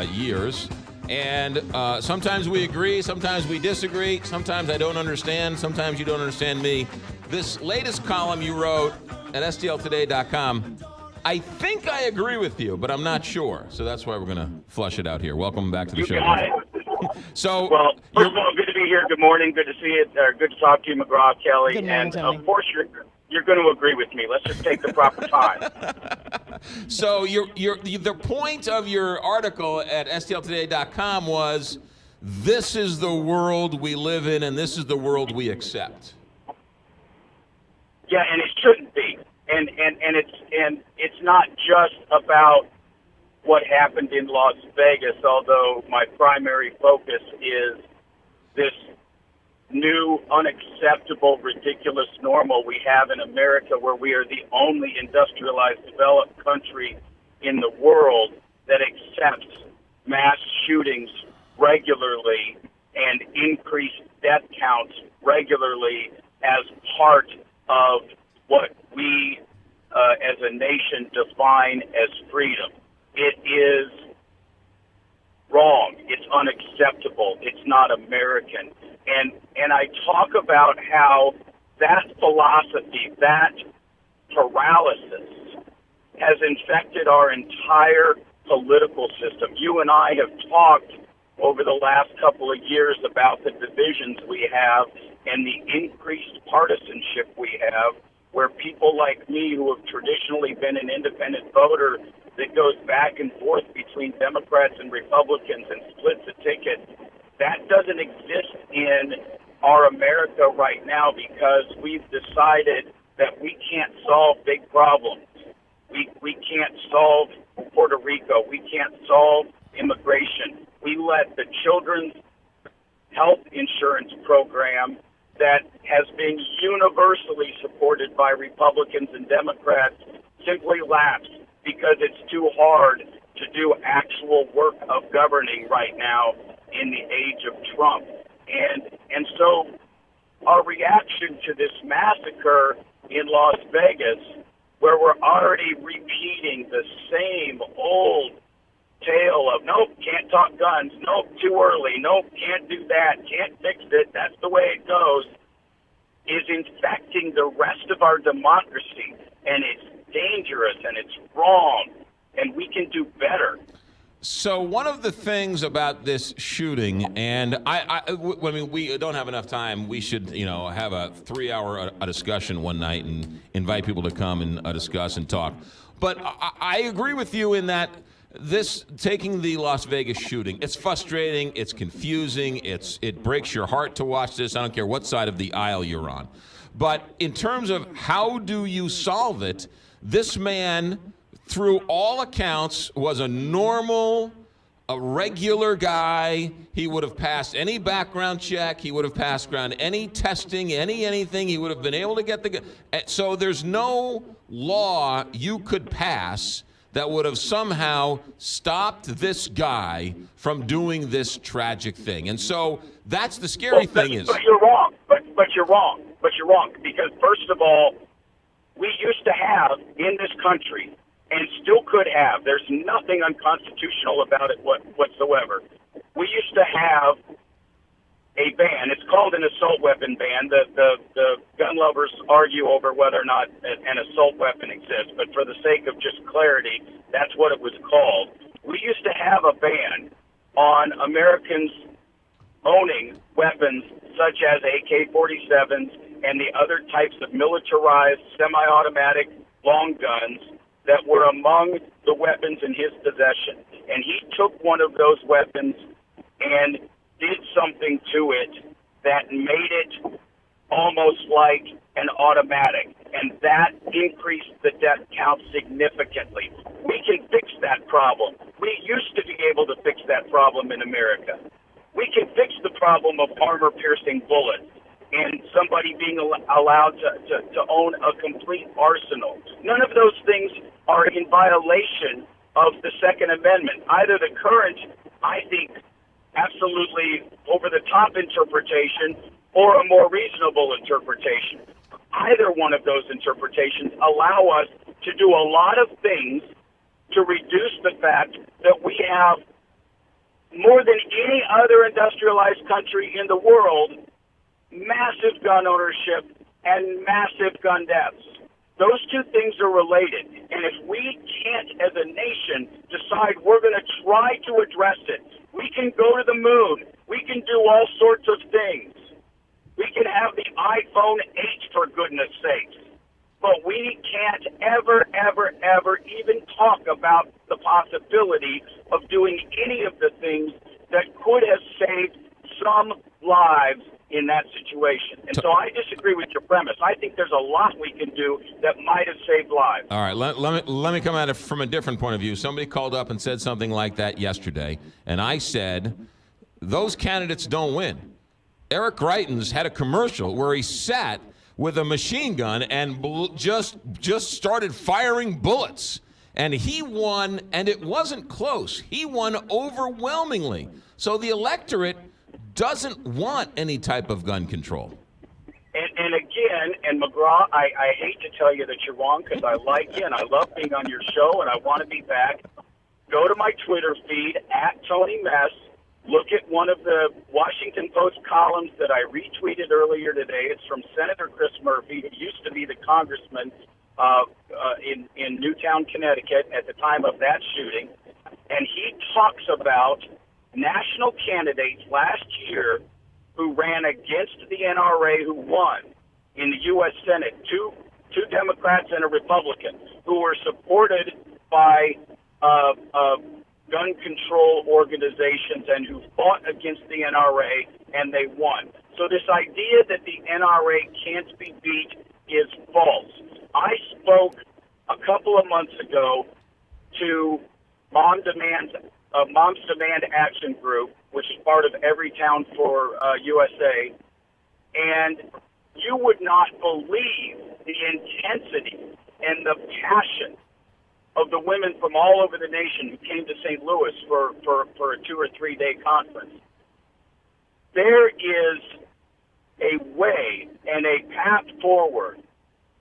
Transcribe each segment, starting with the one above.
years. And sometimes we agree, sometimes we disagree, sometimes I don't understand, sometimes you don't understand me. This latest column you wrote at stltoday.com, I think I agree with you, but I'm not sure. So that's why we're going to flush it out here. Welcome back to the show. Got it. So, well, first of all, good to be here. Good morning. Good to see you. Good to talk to you, McGraw, Kelly. Good morning, and Tony. of course, you're going to agree with me. Let's just take the proper time. So the point of your article at stltoday.com was, this is the world we live in, and this is the world we accept. Yeah, and it shouldn't be. And it's not just about what happened in Las Vegas, although my primary focus is this new, unacceptable, ridiculous normal we have in America, where we are the only industrialized, developed country in the world that accepts mass shootings regularly and increased death counts regularly as part of what we as a nation define as freedom. It is wrong. It's unacceptable. It's not American. And I talk about how that philosophy, that paralysis, has infected our entire political system. You and I have talked over the last couple of years about the divisions we have and the increased partisanship we have, where people like me, who have traditionally been an independent voter that goes back and forth between Democrats and Republicans and splits a ticket, that doesn't exist in our America right now, because we've decided that we can't solve big problems. We can't solve Puerto Rico. We can't solve immigration. We let the Children's Health Insurance Program, that has been universally supported by Republicans and Democrats, simply lapse because it's too hard to do actual work of governing right now in the age of Trump. And so our reaction to this massacre in Las Vegas, where we're already repeating the same old tale of, nope, can't talk guns, nope, too early, nope, can't do that, can't fix it, that's the way it goes, is infecting the rest of our democracy. And it's dangerous and it's wrong, and we can do better. So one of the things about this shooting, and I mean, we don't have enough time. We should, have a 3-hour discussion one night and invite people to come and discuss and talk. But I agree with you in that this, taking the Las Vegas shooting, it's frustrating, it's confusing, it breaks your heart to watch this. I don't care what side of the aisle you're on. But in terms of how do you solve it, this man, through all accounts, was a normal, a regular guy. He would have passed any background check. He would have passed around any testing, anything. He would have been able to get the... So there's no law you could pass that would have somehow stopped this guy from doing this tragic thing. And so that's the scary thing is... But you're wrong. But you're wrong. But you're wrong. Because, first of all, we used to have in this country, and still could have, there's nothing unconstitutional about it whatsoever. We used to have a ban. It's called an assault weapon ban. The gun lovers argue over whether or not an assault weapon exists, but for the sake of just clarity, that's what it was called. We used to have a ban on Americans owning weapons such as AK-47s and the other types of militarized semi-automatic long guns that were among the weapons in his possession. And he took one of those weapons and did something to it that made it almost like an automatic, and that increased the death count significantly. We can fix that problem. We used to be able to fix that problem in America. We can fix the problem of armor-piercing bullets and somebody being allowed to own a complete arsenal. None of those things are in violation of the Second Amendment. Either the current, I think, absolutely over-the-top interpretation or a more reasonable interpretation. Either one of those interpretations allow us to do a lot of things to reduce the fact that we have more than any other industrialized country in the world, massive gun ownership and massive gun deaths. Those two things are related. And if we can't, as a nation, decide we're going to try to address it, we can go to the moon. We can do all sorts of things. We can have the iPhone 8, for goodness sakes. But we can't ever, ever, ever even talk about the possibility of doing any of the things that could have saved some lives in that situation. And so I disagree with your premise. I think there's a lot we can do that might have saved lives. All right, let me come at it from a different point of view. Somebody called up and said something like that yesterday, and I said, those candidates don't win. Eric Greitens had a commercial where he sat with a machine gun and just started firing bullets. And he won, and it wasn't close. He won overwhelmingly. So the electorate doesn't want any type of gun control. And again, and McGraw, I hate to tell you that you're wrong because I like you and I love being on your show and I want to be back. Go to my Twitter feed, @TonyMess. Look at one of the Washington Post columns that I retweeted earlier today. It's from Senator Chris Murphy, who used to be the congressman in Newtown, Connecticut at the time of that shooting. And he talks about national candidates last year who ran against the NRA who won in the U.S. Senate, two Democrats and a Republican, who were supported by gun control organizations and who fought against the NRA, and they won. So this idea that the NRA can't be beat is false. I spoke a couple of months ago to Moms Demand Action Group, which is part of Everytown for USA, and you would not believe the intensity and the passion of the women from all over the nation who came to St. Louis for a 2 or 3 day conference. There is a way and a path forward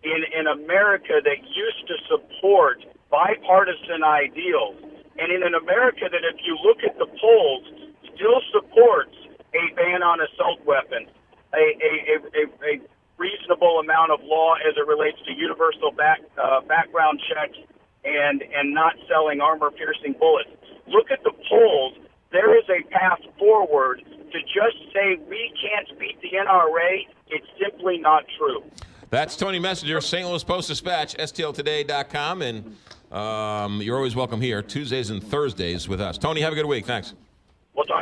in America that used to support bipartisan ideals, and in an America that, if you look at the polls, still supports a ban on assault weapons, a reasonable amount of law as it relates to universal background checks, and not selling armor-piercing bullets. Look at the polls. There is a path forward. To just say we can't beat the NRA, it's simply not true. That's Tony Messenger, St. Louis Post-Dispatch, STLtoday.com, and you're always welcome here Tuesdays and Thursdays with us. Tony, have a good week. Thanks. We'll talk.